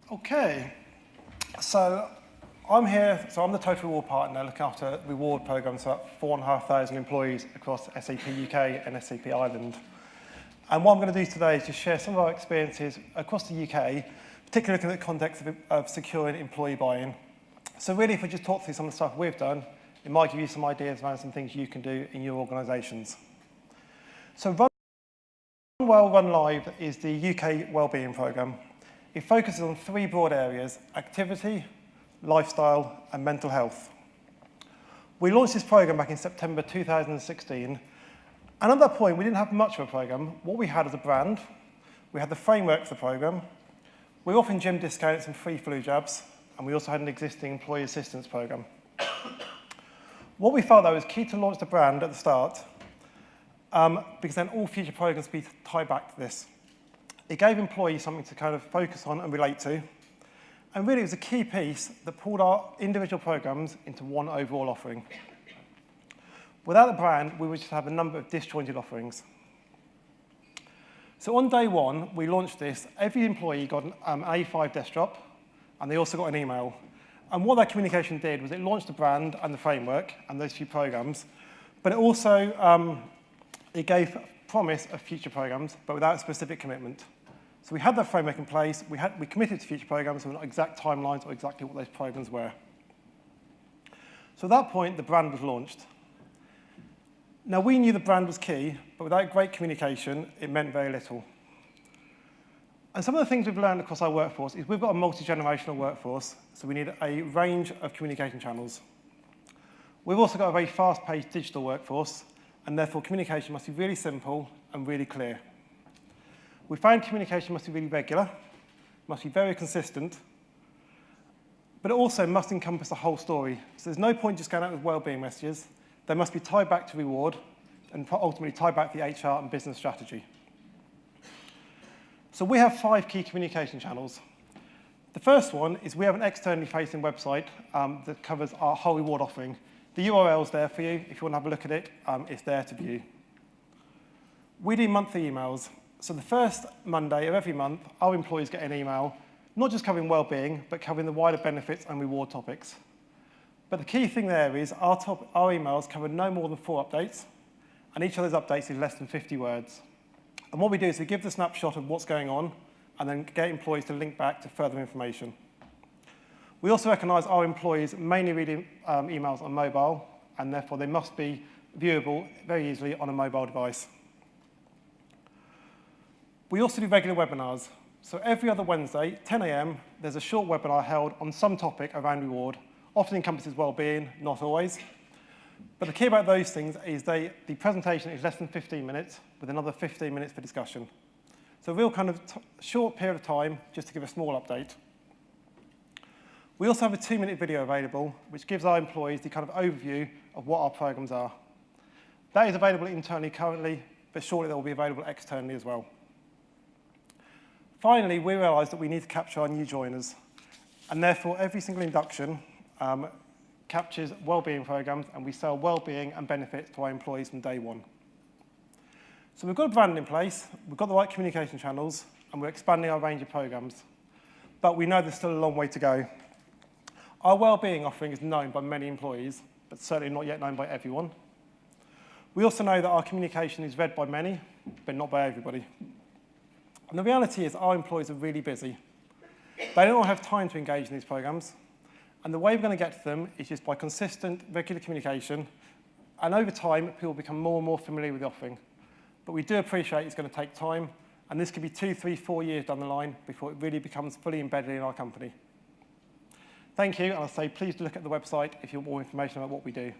Okay, so I'm I'm the Total Reward Partner, looking after reward programs for 4,500 employees across SAP UK and SAP Ireland. And what I'm going to do today is just share some of our experiences across the UK, particularly looking at the context of securing employee buy-in. So really, if we just talk through some of the stuff we've done, it might give you some ideas around some things you can do in your organisations. So Run Well, Run Live is the UK Wellbeing Programme. It focuses on three broad areas: activity, lifestyle, and mental health. We launched this programme back in September 2016, and at that point, we didn't have much of a programme. What we had as a brand, we had the framework for the programme, we were offering gym discounts and free flu jabs, and we also had an existing employee assistance programme. What we felt, though, was key to launch the brand at the start, because then all future programmes would be tied back to this. It gave employees something to kind of focus on and relate to, and really it was a key piece that pulled our individual programmes into one overall offering. Without the brand, we would just have a number of disjointed offerings. So on day one, we launched this. Every employee got an A5 desktop, and they also got an email. And what that communication did was it launched the brand and the framework and those few programs, but it also it gave promise of future programs, but without specific commitment. So we had that framework in place, we committed to future programs, so not exact timelines or exactly what those programs were. So at that point, the brand was launched. Now, we knew the brand was key, but without great communication, it meant very little. And some of the things we've learned across our workforce is we've got a multi-generational workforce, so we need a range of communication channels. We've also got a very fast-paced digital workforce, and therefore communication must be really simple and really clear. We found communication must be really regular, must be very consistent, but it also must encompass the whole story. So there's no point just going out with wellbeing messages. They must be tied back to reward and ultimately tied back to the HR and business strategy. So we have 5 key communication channels. The first one is we have an externally facing website that covers our whole reward offering. The URL's there for you. If you want to have a look at it, it's there to view. We do monthly emails. So the first Monday of every month, our employees get an email, not just covering wellbeing, but covering the wider benefits and reward topics. But the key thing there is our emails cover no more than 4 updates, and each of those updates is less than 50 words. And what we do is we give the snapshot of what's going on, and then get employees to link back to further information. We also recognise our employees mainly read emails on mobile, and therefore they must be viewable very easily on a mobile device. We also do regular webinars. So every other Wednesday, 10 a.m., there's a short webinar held on some topic around reward. Often encompasses well-being, not always. But the key about those things is the presentation is less than 15 minutes, with another 15 minutes for discussion. So a real kind of short period of time, just to give a small update. We also have a 2-minute video available, which gives our employees the kind of overview of what our programs are. That is available internally currently, but shortly that will be available externally as well. Finally, we realised that we need to capture our new joiners, and therefore every single induction captures wellbeing programs, and we sell wellbeing and benefits to our employees from day one. So we've got a brand in place, we've got the right communication channels, and we're expanding our range of programs. But we know there's still a long way to go. Our wellbeing offering is known by many employees, but certainly not yet known by everyone. We also know that our communication is read by many, but not by everybody. And the reality is our employees are really busy. They don't have time to engage in these programs. And the way we're going to get to them is just by consistent, regular communication. And over time, people become more and more familiar with the offering. But we do appreciate it's going to take time. And this could be 2, 3, 4 years down the line before it really becomes fully embedded in our company. Thank you. And I'll say please do look at the website if you want more information about what we do.